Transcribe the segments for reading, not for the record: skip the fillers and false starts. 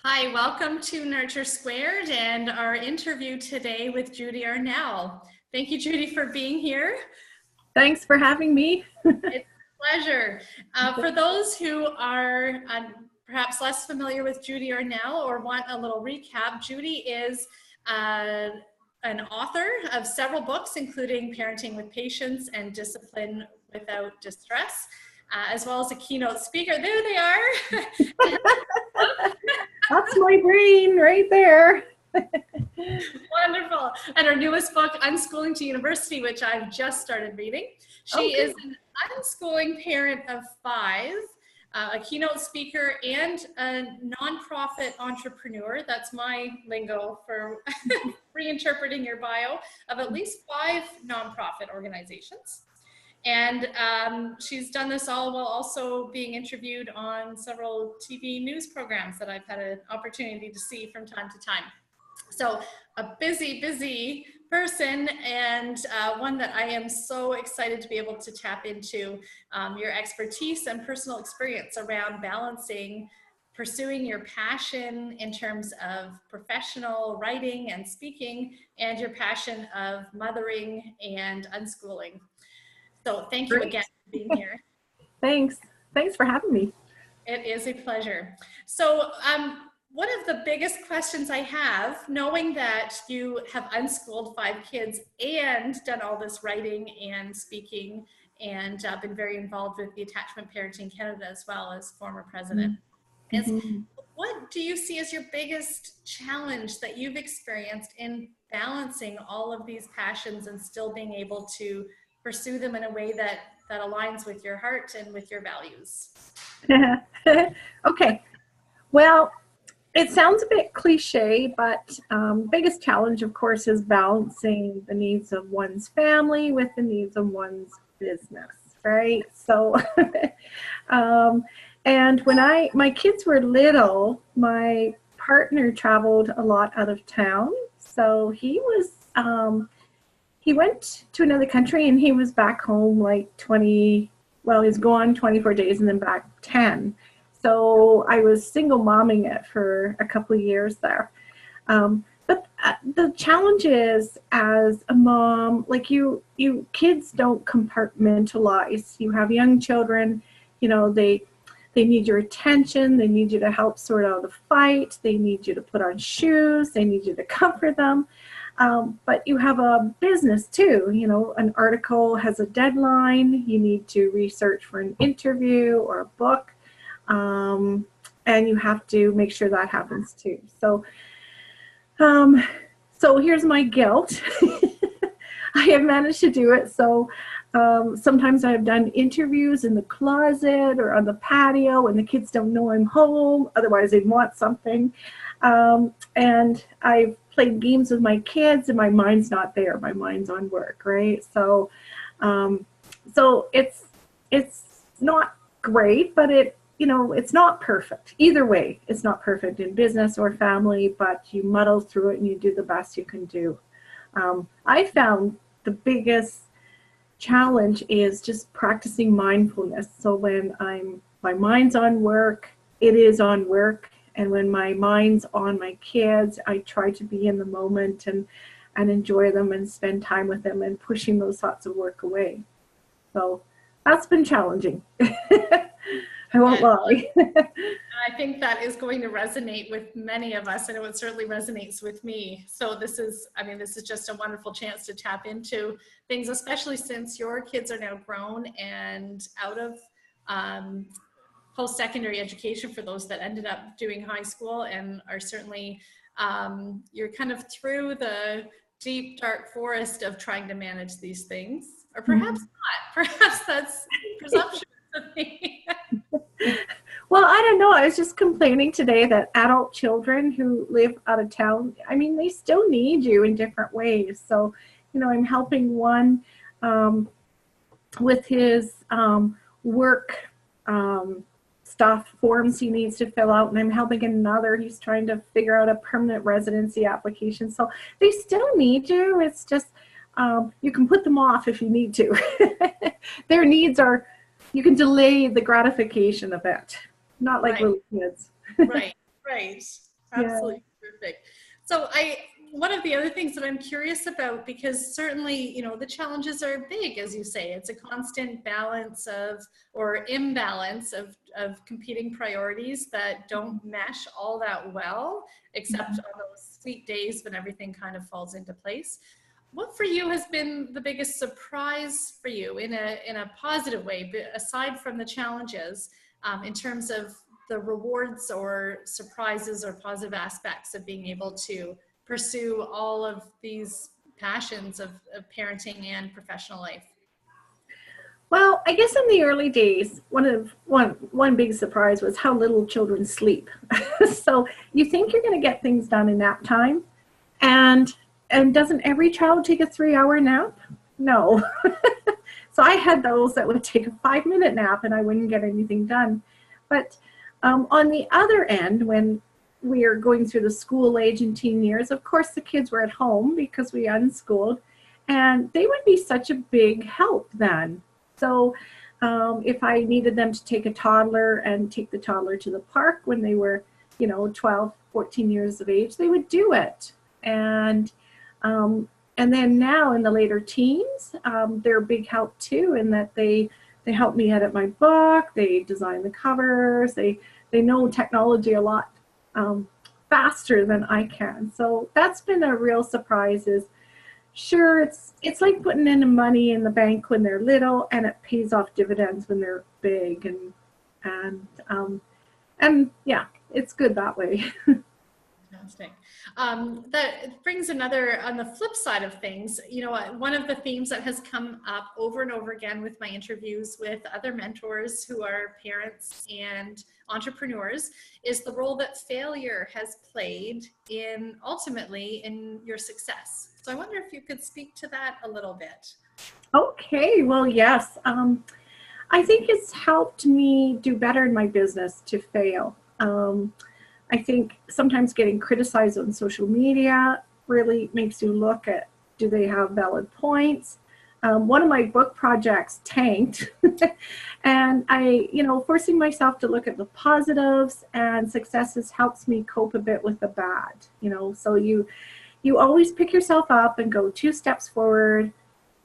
Hi, welcome to Nurture Squared and our interview today with Judy Arnall. Thank you, Judy, for being here. Thanks for having me. It's a pleasure. For those who are perhaps less familiar with Judy Arnall or want a little recap, Judy is an author of several books, including Parenting with Patience and Discipline Without Distress, as well as a keynote speaker. There they are. That's my brain right there. Wonderful. And her newest book, Unschooling to University, which I've just started reading. She is an unschooling parent of 5, a keynote speaker, and a nonprofit entrepreneur. That's my lingo for reinterpreting your bio, of at least 5 nonprofit organizations. And she's done this all while also being interviewed on several TV news programs that I've had an opportunity to see from time to time. So a busy person, and one that I am so excited to be able to tap into your expertise and personal experience around balancing pursuing your passion in terms of professional writing and speaking and your passion of mothering and unschooling. So thank you again for being here. Thanks for having me. It is a pleasure. So one of the biggest questions I have, knowing that you have unschooled 5 kids and done all this writing and speaking and been very involved with the Attachment Parenting Canada as well as former president, is what do you see as your biggest challenge that you've experienced in balancing all of these passions and still being able to pursue them in a way that aligns with your heart and with your values? Okay. Well, it sounds a bit cliche, but biggest challenge, of course, is balancing the needs of one's family with the needs of one's business, right? So, and when my kids were little, my partner traveled a lot out of town. So he went to another country and he was back home like he's gone 24 days and then back 10. So I was single momming it for a couple of years there. But the challenge is, as a mom, like you kids don't compartmentalize. You have young children, they need your attention. They need you to help sort out a fight. They need you to put on shoes. They need you to comfort them. But you have a business too. An article has a deadline. You need to research for an interview or a book. And you have to make sure that happens too. So here's my guilt. I have managed to do it. So sometimes I've done interviews in the closet or on the patio and the kids don't know I'm home. Otherwise they'd want something. And I've played games with my kids and my mind's not there. My mind's on work, right? So it's not great, but it's not perfect. Either way, it's not perfect in business or family, but you muddle through it and you do the best you can do. I found the biggest challenge is just practicing mindfulness. So when my mind's on work, it is on work. And when my mind's on my kids, I try to be in the moment and enjoy them and spend time with them and pushing those thoughts of work away. So that's been challenging. I won't lie. I think that is going to resonate with many of us, and it certainly resonates with me. So this is just a wonderful chance to tap into things, especially since your kids are now grown and out of post-secondary education for those that ended up doing high school and are certainly, you're kind of through the deep, dark forest of trying to manage these things, or perhaps not. Perhaps that's presumptuous of me. Well, I don't know. I was just complaining today that adult children who live out of town, they still need you in different ways. So, I'm helping one with his work stuff, forms he needs to fill out, and I'm helping another. He's trying to figure out a permanent residency application. So they still need you. It's just you can put them off if you need to. Their needs are, you can delay the gratification a bit. Not like little kids. Right. Absolutely perfect. So one of the other things that I'm curious about, because certainly, you know, the challenges are big, as you say, it's a constant balance or imbalance of competing priorities that don't mesh all that well, except on those sweet days when everything kind of falls into place. What for you has been the biggest surprise for you in a positive way, aside from the challenges, in terms of the rewards or surprises or positive aspects of being able to pursue all of these passions of parenting and professional life? Well, I guess in the early days, one big surprise was how little children sleep. So you think you're going to get things done in nap time, and doesn't every child take a 3-hour nap? No. So I had those that would take a 5-minute nap and I wouldn't get anything done. But on the other end, when we are going through the school age and teen years, of course the kids were at home because we unschooled, and they would be such a big help then. So if I needed them to take a toddler and take the toddler to the park when they were, 12, 14 years of age, they would do it. And then now in the later teens, they're a big help too, in that they help me edit my book, they design the covers, they know technology a lot faster than I can. So that's been a real surprise. Is sure, it's like putting in the money in the bank when they're little, and it pays off dividends when they're big, and yeah, it's good that way. Fantastic. That brings another, on the flip side of things, one of the themes that has come up over and over again with my interviews with other mentors who are parents and entrepreneurs is the role that failure has played ultimately in your success. So I wonder if you could speak to that a little bit. Okay, well, yes. I think it's helped me do better in my business to fail. I think sometimes getting criticized on social media really makes you look at, do they have valid points? One of my book projects tanked and forcing myself to look at the positives and successes helps me cope a bit with the bad, so you always pick yourself up and go 2 steps forward.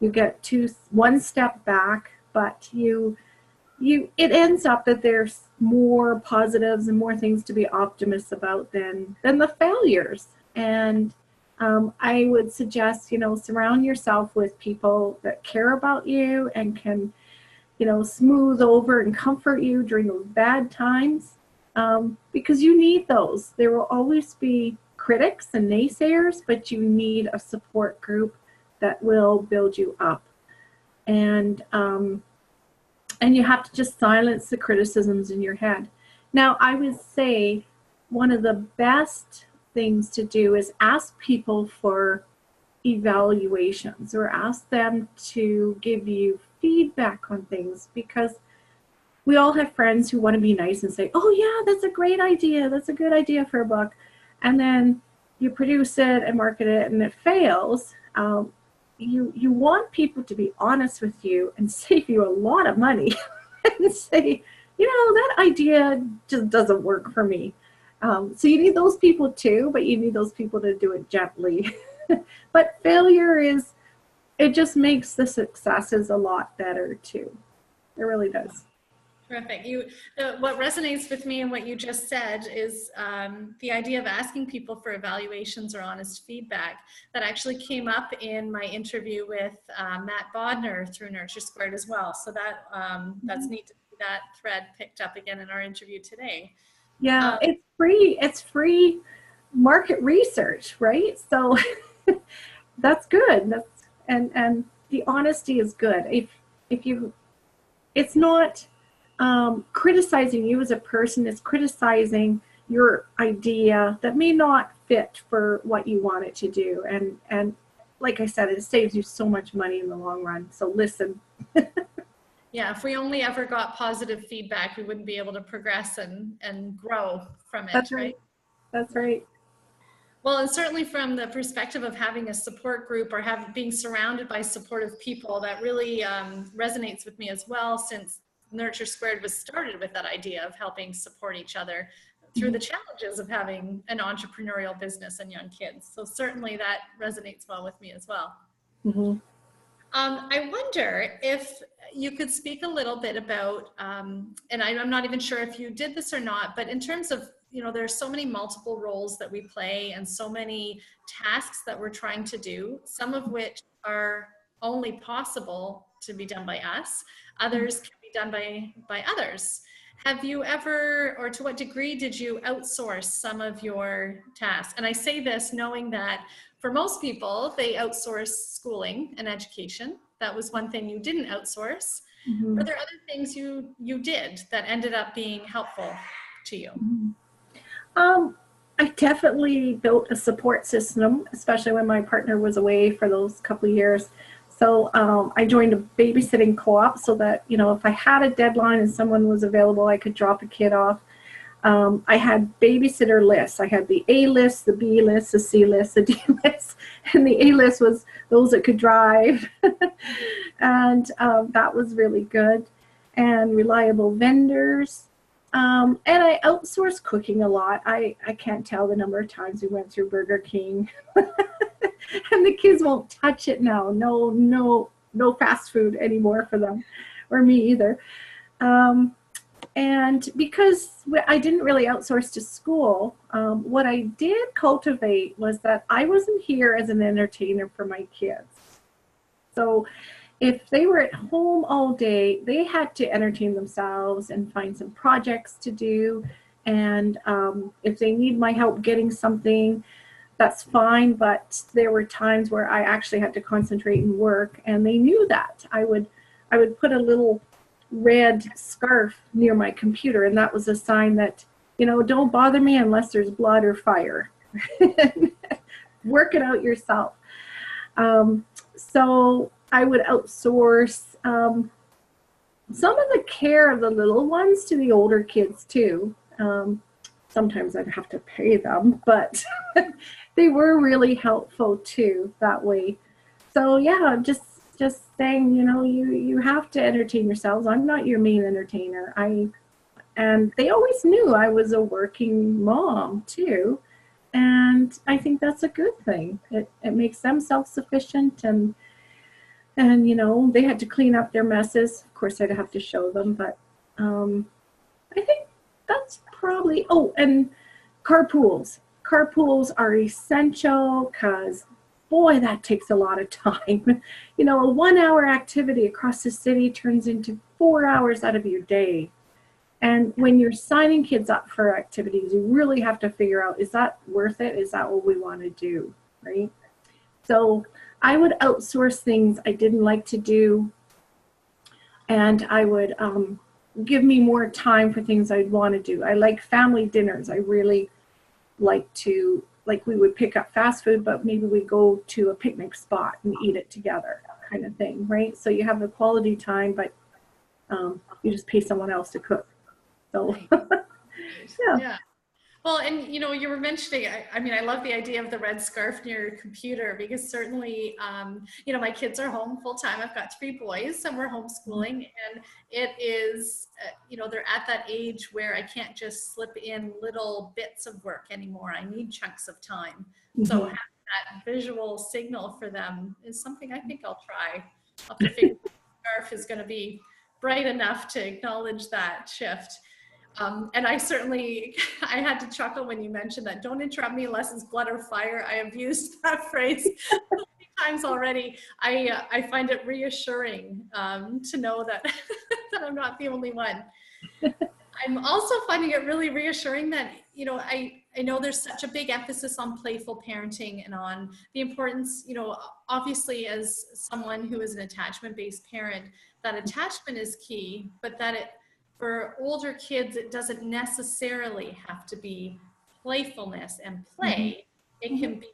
You get 1 step back, but it ends up that there's more positives and more things to be optimists about than the failures. And I would suggest, surround yourself with people that care about you and can, smooth over and comfort you during those bad times, because you need those. There will always be critics and naysayers, but you need a support group that will build you up. And you have to just silence the criticisms in your head. Now, I would say one of the best things to do is ask people for evaluations, or ask them to give you feedback on things, because we all have friends who want to be nice and say, oh yeah, that's a great idea, that's a good idea for a book, and then you produce it and market it and it fails. You want people to be honest with you and save you a lot of money and say, that idea just doesn't work for me. So you need those people too, but you need those people to do it gently. But failure it just makes the successes a lot better too. It really does. Terrific. What resonates with me and what you just said is the idea of asking people for evaluations or honest feedback. That actually came up in my interview with Matt Bodner through Nurture Squared as well. So that's neat to see that thread picked up again in our interview today. Yeah, it's free. It's free market research, right? So that's good. And the honesty is good. It's not criticizing you as a person, is criticizing your idea that may not fit for what you want it to do. And like I said, it saves you so much money in the long run. So listen. Yeah, if we only ever got positive feedback, we wouldn't be able to progress and grow from it. That's right. That's right. Well, and certainly from the perspective of having a support group or being surrounded by supportive people, that really resonates with me as well, since Nurture Squared was started with that idea of helping support each other through the challenges of having an entrepreneurial business and young kids. So certainly that resonates well with me as well. Mm-hmm. I wonder if you could speak a little bit about, and I'm not even sure if you did this or not, but in terms of, there's so many multiple roles that we play and so many tasks that we're trying to do, some of which are only possible to be done by us, others can be done by others. Have you ever, or to what degree did you outsource some of your tasks? And I say this knowing that for most people, they outsource schooling and education. That was one thing you didn't outsource. Mm-hmm. Are there other things you did that ended up being helpful to you? Mm-hmm. I definitely built a support system, especially when my partner was away for those couple of years. So I joined a babysitting co-op so that, if I had a deadline and someone was available, I could drop a kid off. I had babysitter lists. I had the A list, the B list, the C list, the D list, and the A list was those that could drive. And that was really good. And reliable vendors. And I outsourced cooking a lot. I can't tell the number of times we went through Burger King. And the kids won't touch it now. No fast food anymore for them, or me either. And because I didn't really outsource to school, what I did cultivate was that I wasn't here as an entertainer for my kids. So if they were at home all day, they had to entertain themselves and find some projects to do. And if they need my help getting something, that's fine. But there were times where I actually had to concentrate and work, and they knew that. I would put a little red scarf near my computer, and that was a sign that, don't bother me unless there's blood or fire. Work it out yourself. So I would outsource some of the care of the little ones to the older kids too. Sometimes I'd have to pay them, but they were really helpful too that way. So yeah, just saying, you have to entertain yourselves. I'm not your main entertainer. And they always knew I was a working mom too. And I think that's a good thing. It makes them self-sufficient, and they had to clean up their messes. Of course, I'd have to show them, but I think that's probably, and carpools. Carpools are essential because, boy, that takes a lot of time. A 1-hour activity across the city turns into 4 hours out of your day. And when you're signing kids up for activities, you really have to figure out, is that worth it? Is that what we want to do, right? So I would outsource things I didn't like to do, and I would give me more time for things I'd want to do. I like family dinners. I really like to, we would pick up fast food, but maybe we go to a picnic spot and eat it together, kind of thing, right? So you have the quality time, but you just pay someone else to cook. So yeah. Well, and you were mentioning, I love the idea of the red scarf near your computer, because certainly, my kids are home full time. I've got 3 boys and we're homeschooling, and it is, they're at that age where I can't just slip in little bits of work anymore. I need chunks of time. Mm-hmm. So having that visual signal for them is something I think I'll try. I'll have to figure out if the scarf is going to be bright enough to acknowledge that shift. And I had to chuckle when you mentioned that. Don't interrupt me unless it's blood or fire. I have used that phrase many times already. I find it reassuring to know that, that I'm not the only one. I'm also finding it really reassuring that, I know there's such a big emphasis on playful parenting and on the importance, obviously as someone who is an attachment-based parent, that attachment is key, but that for older kids, it doesn't necessarily have to be playfulness and play. Mm-hmm. It can be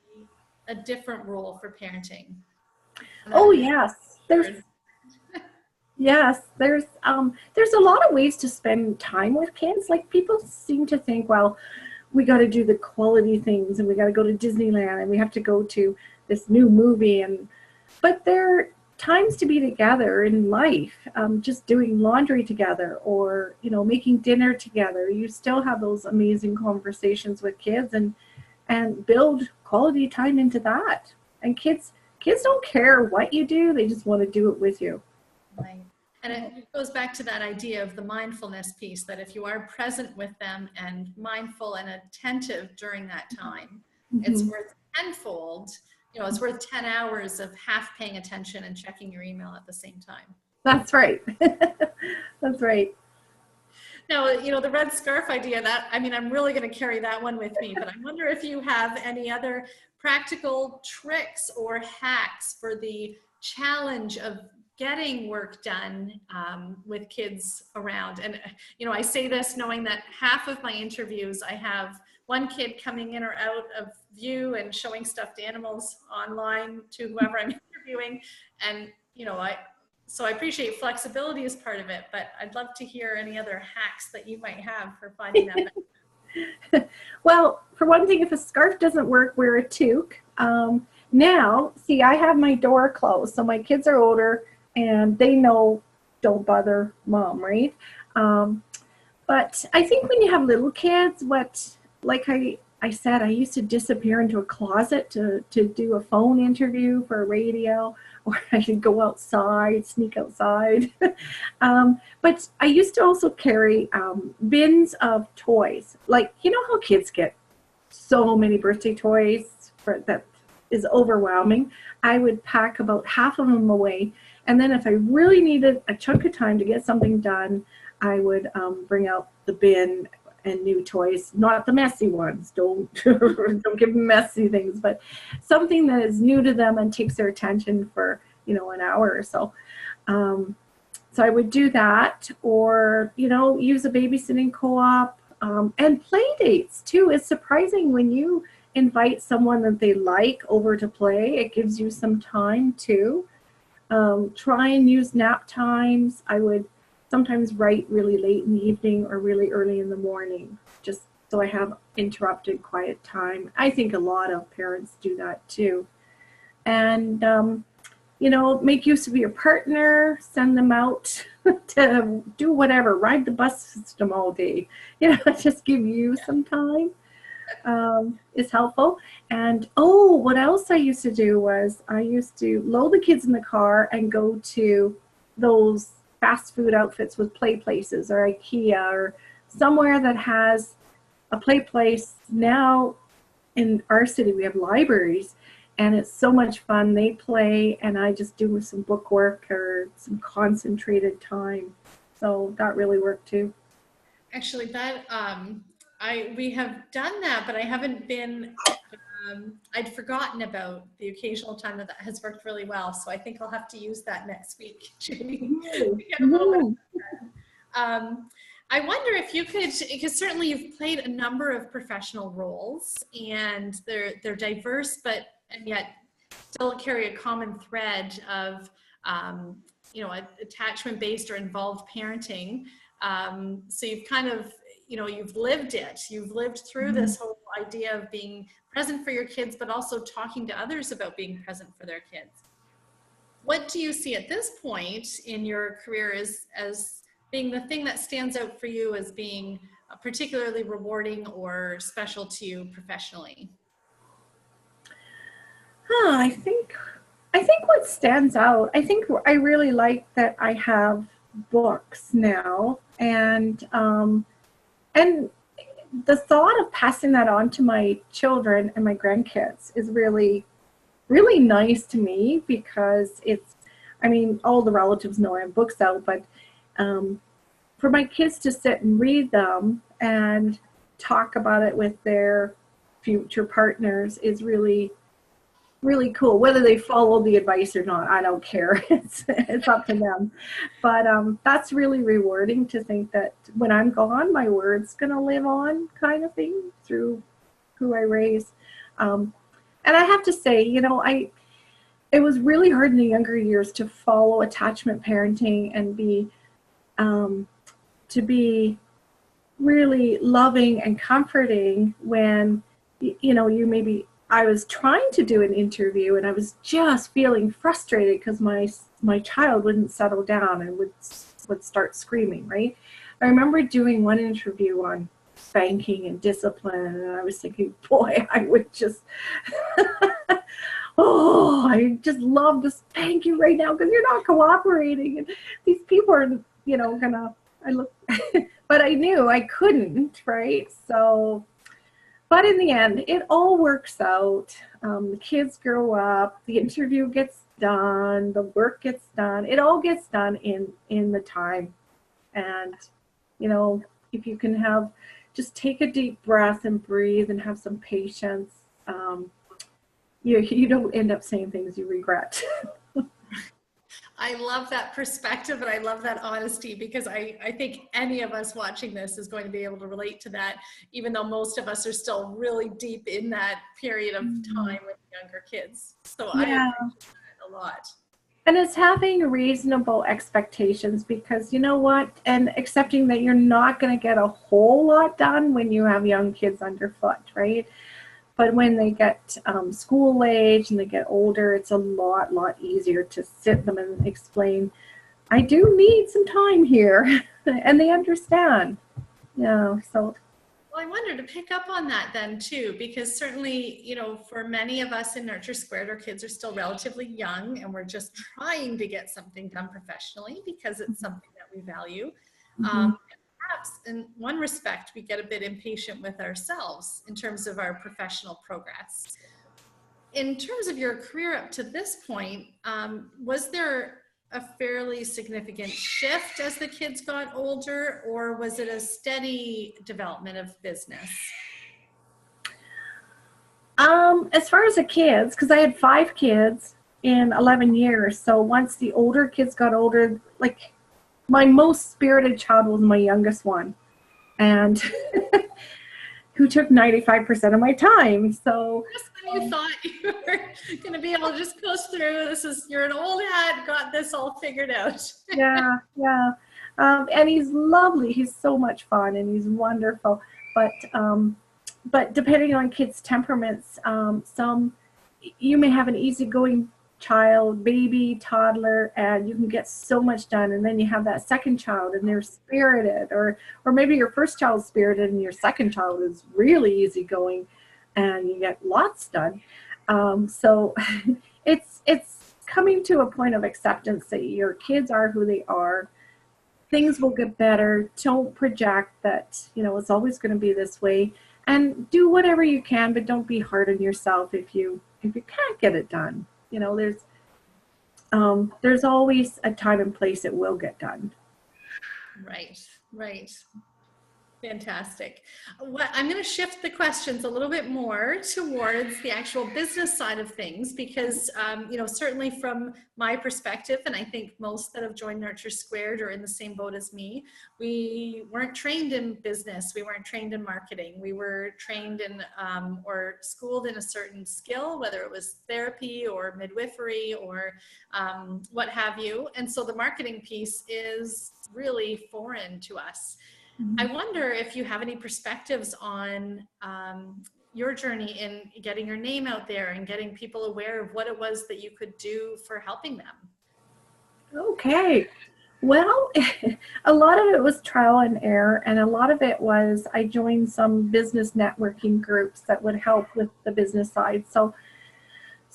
a different role for parenting. Oh, yes. There's a lot of ways to spend time with kids. Like, people seem to think, well, we got to do the quality things, and we got to go to Disneyland, and we have to go to this new movie, but they're times to be together in life, just doing laundry together or, making dinner together. You still have those amazing conversations with kids and build quality time into that. And kids don't care what you do. They just want to do it with you. Right. And it goes back to that idea of the mindfulness piece, that if you are present with them and mindful and attentive during that time, it's worth tenfold. It's worth 10 hours of half paying attention and checking your email at the same time. That's right. That's right. Now, the red scarf idea, I'm really going to carry that one with me, but I wonder if you have any other practical tricks or hacks for the challenge of getting work done with kids around. And, I say this knowing that half of my interviews, I have one kid coming in or out of view and showing stuffed animals online to whoever I'm interviewing. And, so I appreciate flexibility as part of it, but I'd love to hear any other hacks that you might have for finding that. Well, for one thing, if a scarf doesn't work, wear a toque. Now, see, I have my door closed, so my kids are older and they know don't bother mom, right? But I think when you have little kids, like I said, I used to disappear into a closet to do a phone interview for a radio, or I should go outside, sneak outside. But I used to also carry bins of toys. Like, how kids get so many birthday toys that is overwhelming. I would pack about half of them away. And then if I really needed a chunk of time to get something done, I would bring out the bin and new toys, not the messy ones. Don't give them messy things, but something that is new to them and takes their attention for, an hour or so. So I would do that, or, use a babysitting co-op, and play dates too. It's surprising when you invite someone that they like over to play. It gives you some time too. Try and use nap times. I would sometimes write really late in the evening or really early in the morning, just so I have interrupted quiet time. I think a lot of parents do that too. And, make use of your partner, send them out to do whatever, ride the bus system all day. Just give you some time is helpful. And, what else I used to do was I used to load the kids in the car and go to those fast food outfits with play places, or IKEA, or somewhere that has a play place. Now in our city we have libraries, and it's so much fun. They play and I just do some book work or some concentrated time. So that really worked too. Actually, that we have done that, but I haven't been I'd forgotten about the occasional time that has worked really well. So I think I'll have to use that next week, Judy. I wonder if you could, because certainly you've played a number of professional roles, and they're diverse, and yet still carry a common thread of, attachment-based or involved parenting. So you've kind of, you've lived it. You've lived through this whole idea of being present for your kids, but also talking to others about being present for their kids. What do you see at this point in your career as being the thing that stands out for you as being particularly rewarding or special to you professionally? I think what stands out, I really like that I have books now, and the thought of passing that on to my children and my grandkids is really, really nice to me, because all the relatives know I have books out, but for my kids to sit and read them and talk about it with their future partners is really, really cool. Whether they follow the advice or not, I don't care. It's up to them. But that's really rewarding to think that when I'm gone, my word's going to live on, kind of thing, through who I raise. And I have to say, it was really hard in the younger years to follow attachment parenting and to be really loving and comforting when, you maybe I was trying to do an interview, and I was just feeling frustrated because my child wouldn't settle down and would start screaming, right? I remember doing one interview on spanking and discipline, and I was thinking, boy, I would just, oh, I just love to spank you right now because you're not cooperating, and these people are, you know, but I knew I couldn't, right? So, but in the end, it all works out. The kids grow up, the interview gets done, the work gets done. It all gets done in the time. And, you know, if you can just take a deep breath and breathe and have some patience, you don't end up saying things you regret. I love that perspective, and I love that honesty, because I think any of us watching this is going to be able to relate to that, even though most of us are still really deep in that period of time with younger kids. So I appreciate it a lot. And it's having reasonable expectations, because you know what, and accepting that you're not going to get a whole lot done when you have young kids underfoot, right? But when they get school age and they get older, it's a lot easier to sit them and explain, I do need some time here. And they understand. Yeah, so. Well, I wanted to pick up on that then too, because certainly, you know, for many of us in Nurture Squared, our kids are still relatively young, and we're just trying to get something done professionally because it's something that we value. Perhaps in one respect, we get a bit impatient with ourselves in terms of our professional progress. In terms of your career up to this point, was there a fairly significant shift as the kids got older, or was it a steady development of business? As far as the kids, because I had 5 kids in 11 years, so once the older kids got older, like, my most spirited child was my youngest one, and who took 95% of my time. So just when you thought you were going to be able to just coast through, you're an old hat, got this all figured out. yeah. And he's lovely. He's so much fun, and he's wonderful. But depending on kids' temperaments, some you may have an easygoing child, baby, toddler, and you can get so much done, and then you have that second child and they're spirited, or maybe your first child's spirited and your second child is really easygoing and you get lots done. So it's coming to a point of acceptance that your kids are who they are. Things will get better. Don't project that, you know, it's always going to be this way, and do whatever you can, but don't be hard on yourself if you can't get it done. You know, there's always a time and place it will get done. Right. Fantastic. I'm going to shift the questions a little bit more towards the actual business side of things, because, you know, certainly from my perspective, and I think most that have joined Nurture Squared are in the same boat as me, we weren't trained in business. We weren't trained in marketing. We were trained in or schooled in a certain skill, whether it was therapy or midwifery or what have you. And so the marketing piece is really foreign to us. I wonder if you have any perspectives on your journey in getting your name out there and getting people aware of what it was that you could do for helping them. Okay. Well, a lot of it was trial and error, and a lot of it was I joined some business networking groups that would help with the business side. So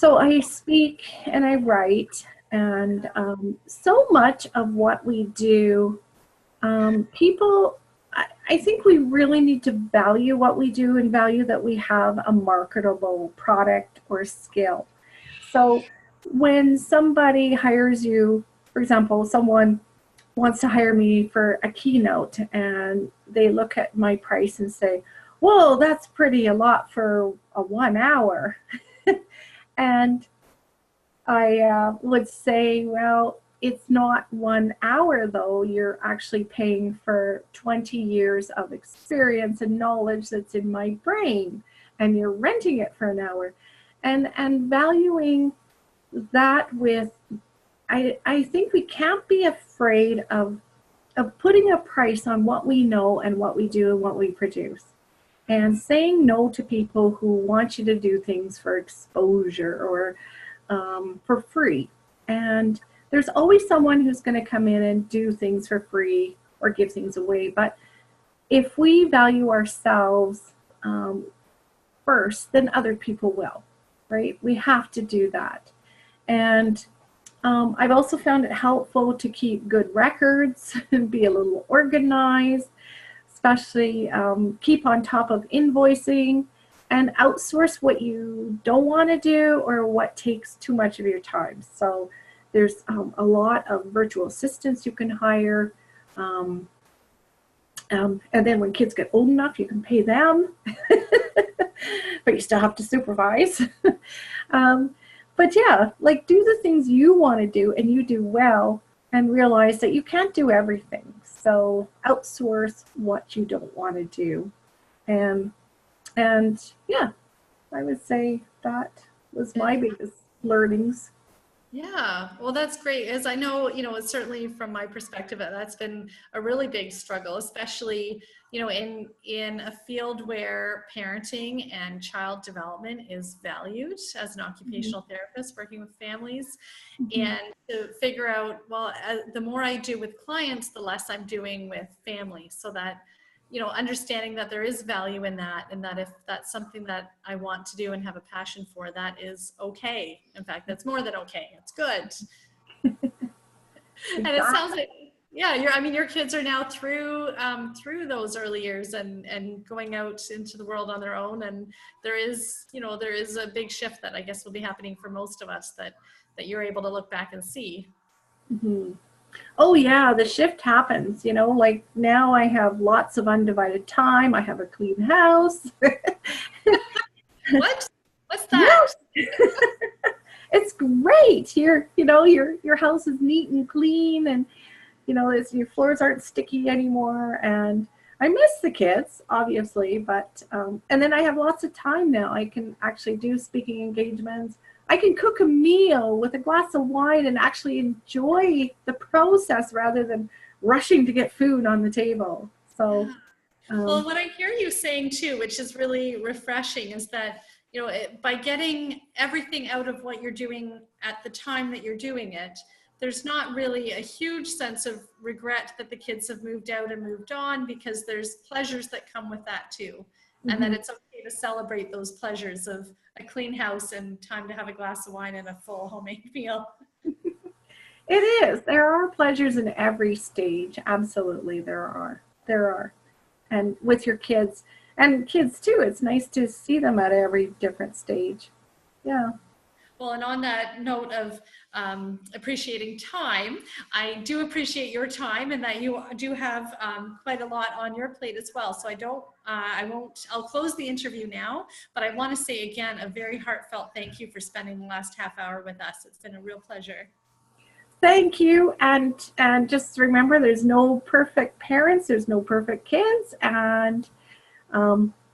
I speak and I write, and so much of what we do, people, I think we really need to value what we do and value that we have a marketable product or skill. So when somebody hires you, for example, someone wants to hire me for a keynote, and they look at my price and say, whoa, that's pretty a lot for a 1 hour. And I would say, well, it's not 1 hour though. You're actually paying for 20 years of experience and knowledge that's in my brain, and you're renting it for 1 hour. And valuing that with, I think we can't be afraid of putting a price on what we know and what we do and what we produce. and saying no to people who want you to do things for exposure or for free. And there's always someone who's going to come in and do things for free or give things away. But if we value ourselves first, then other people will, right? We have to do that. And I've also found it helpful to keep good records and be a little organized, especially keep on top of invoicing and outsource what you don't want to do or what takes too much of your time. So there's a lot of virtual assistants you can hire. And then when kids get old enough, you can pay them, but you still have to supervise. But yeah, like do the things you want to do and you do well, and realize that you can't do everything. So outsource what you don't want to do. And yeah, I would say that was my biggest learnings. Yeah, well, that's great. As I know, certainly from my perspective, that's been a really big struggle, especially, in a field where parenting and child development is valued as an occupational therapist working with families. And to figure out, well, the more I do with clients, the less I'm doing with families, so that understanding that there is value in that, and that if that's something that I want to do and have a passion for, that is okay. In fact, that's more than okay. It's good. And it sounds like, yeah, your kids are now through those early years and going out into the world on their own. And there is a big shift that I guess will be happening for most of us that you're able to look back and see. Mm-hmm. Oh yeah, the shift happens, like now I have lots of undivided time. I have a clean house. What? What's that? It's great. Your house is neat and clean, and your floors aren't sticky anymore. And I miss the kids, obviously, but and then I have lots of time now. I can actually do speaking engagements. I can cook a meal with a glass of wine and actually enjoy the process rather than rushing to get food on the table. So, well, what I hear you saying too, which is really refreshing, is that, by getting everything out of what you're doing at the time that you're doing it, there's not really a huge sense of regret that the kids have moved out and moved on, because there's pleasures that come with that too. And that it's okay to celebrate those pleasures of a clean house and time to have a glass of wine and a full homemade meal. It is. There are pleasures in every stage. Absolutely, there are. And with your kids, and kids too, it's nice to see them at every different stage. Yeah. Well, and on that note of appreciating time, I do appreciate your time, and that you do have quite a lot on your plate as well. So I'll close the interview now, but I want to say again, a very heartfelt thank you for spending the last half hour with us. It's been a real pleasure. Thank you. And just remember, there's no perfect parents, there's no perfect kids, and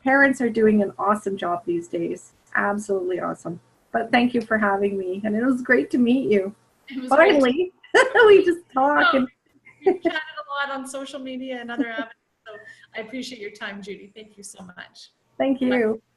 parents are doing an awesome job these days. Absolutely awesome. But thank you for having me, and it was great to meet you. Finally, we just talk. And you chatted a lot on social media and other avenues, so I appreciate your time, Judy. Thank you so much. Thank you. Bye.